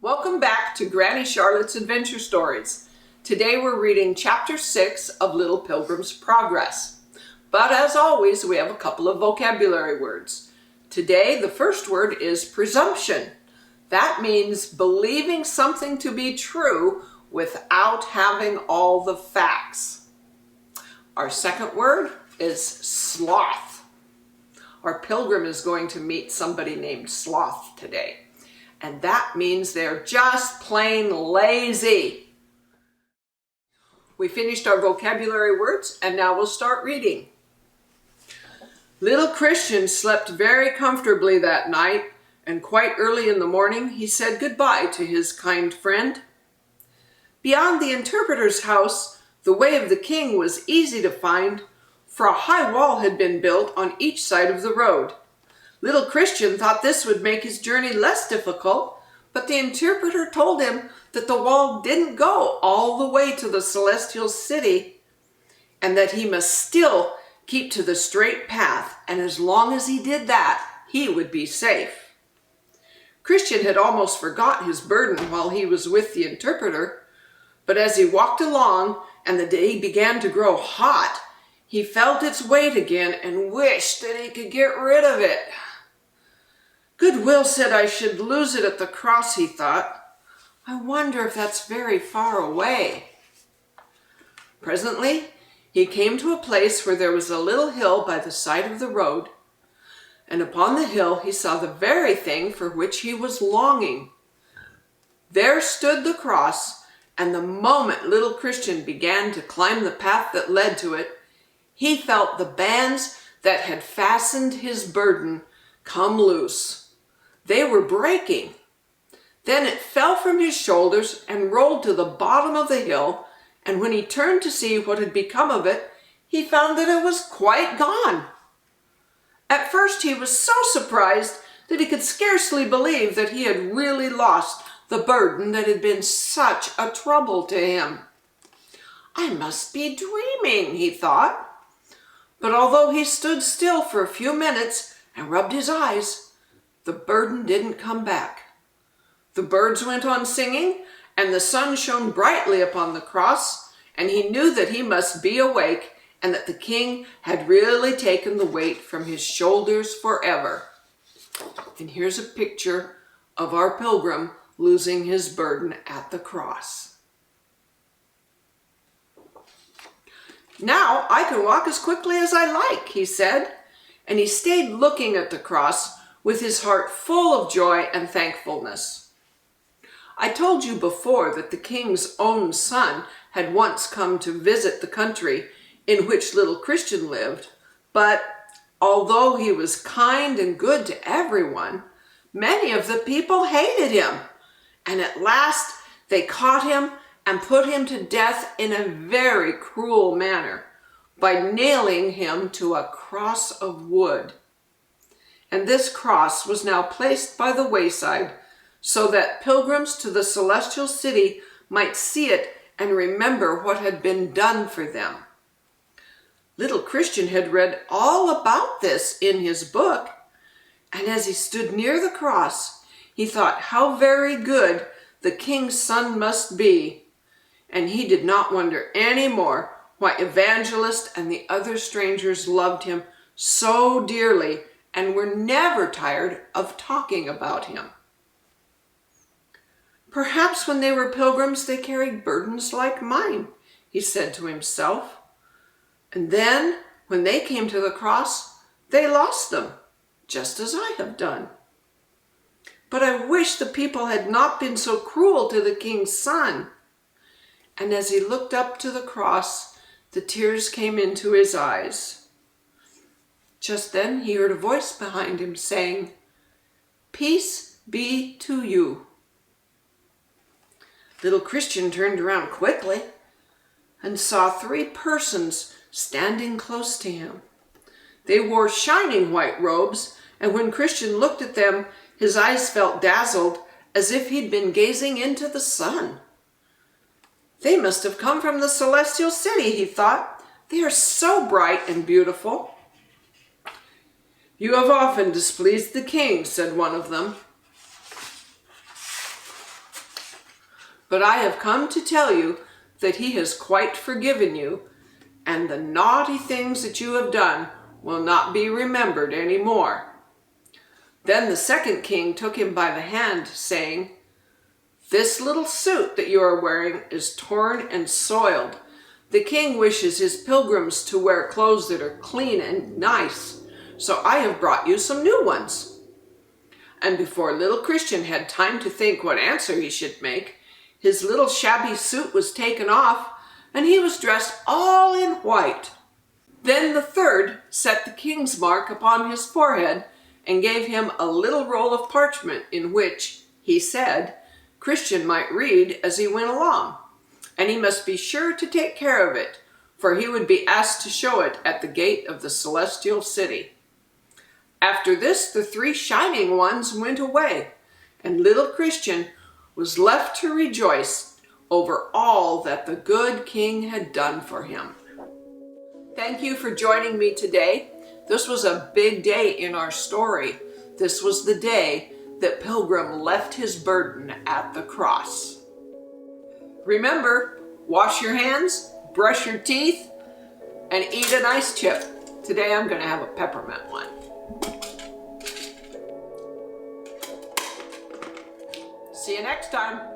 Welcome back to Grannie Charlotte's Adventure Stories. Today we're reading Chapter 6 of Little Pilgrim's Progress. But as always, we have a couple of vocabulary words. Today the first word is presumption. That means believing something to be true without having all the facts. Our second word is sloth. Our pilgrim is going to meet somebody named Sloth today. And that means they're just plain lazy. We finished our vocabulary words and now we'll start reading. Little Christian slept very comfortably that night, and quite early in the morning he said goodbye to his kind friend. Beyond the interpreter's house, the way of the king was easy to find, for a high wall had been built on each side of the road. Little Christian thought this would make his journey less difficult, but the interpreter told him that the wall didn't go all the way to the celestial city, and that he must still keep to the straight path, and as long as he did that, he would be safe. Christian had almost forgot his burden while he was with the interpreter, but as he walked along and the day began to grow hot, he felt its weight again and wished that he could get rid of it. Goodwill said I should lose it at the cross, he thought. I wonder if that's very far away. Presently, he came to a place where there was a little hill by the side of the road, and upon the hill he saw the very thing for which he was longing. There stood the cross, and the moment little Christian began to climb the path that led to it, he felt the bands that had fastened his burden come loose. They were breaking. Then it fell from his shoulders and rolled to the bottom of the hill, and when he turned to see what had become of it, he found that it was quite gone. At first he was so surprised that he could scarcely believe that he had really lost the burden that had been such a trouble to him. I must be dreaming, he thought. But although he stood still for a few minutes and rubbed his eyes, the burden didn't come back. The birds went on singing, and the sun shone brightly upon the cross, and he knew that he must be awake and that the king had really taken the weight from his shoulders forever. And here's a picture of our pilgrim losing his burden at the cross. Now I can walk as quickly as I like, he said, and he stayed looking at the cross with his heart full of joy and thankfulness. I told you before that the king's own son had once come to visit the country in which little Christian lived, but although he was kind and good to everyone, many of the people hated him, and at last they caught him and put him to death in a very cruel manner by nailing him to a cross of wood. And this cross was now placed by the wayside so that pilgrims to the celestial city might see it and remember what had been done for them. Little Christian had read all about this in his book, and as he stood near the cross, he thought how very good the king's son must be, and he did not wonder any more why Evangelist and the other strangers loved him so dearly and were never tired of talking about him. Perhaps when they were pilgrims they carried burdens like mine, he said to himself. And then, when they came to the cross, they lost them, just as I have done. But I wish the people had not been so cruel to the king's son. And as he looked up to the cross, the tears came into his eyes. Just then he heard a voice behind him saying, "Peace be to you." Little Christian turned around quickly and saw 3 persons standing close to him. They wore shining white robes, and when Christian looked at them, his eyes felt dazzled as if he'd been gazing into the sun. They must have come from the celestial city, he thought. They are so bright and beautiful. You have often displeased the king, said one of them. But I have come to tell you that he has quite forgiven you, and the naughty things that you have done will not be remembered any more." Then the second king took him by the hand, saying, "This little suit that you are wearing is torn and soiled. The king wishes his pilgrims to wear clothes that are clean and nice, so I have brought you some new ones." And before little Christian had time to think what answer he should make, his little shabby suit was taken off, and he was dressed all in white. Then the third set the king's mark upon his forehead and gave him a little roll of parchment in which, he said, Christian might read as he went along, and he must be sure to take care of it, for he would be asked to show it at the gate of the celestial city. After this, the three shining ones went away, and little Christian was left to rejoice over all that the good king had done for him. Thank you for joining me today. This was a big day in our story. This was the day that Pilgrim left his burden at the cross. Remember, wash your hands, brush your teeth, and eat an ice chip. Today I'm going to have a peppermint one. See you next time.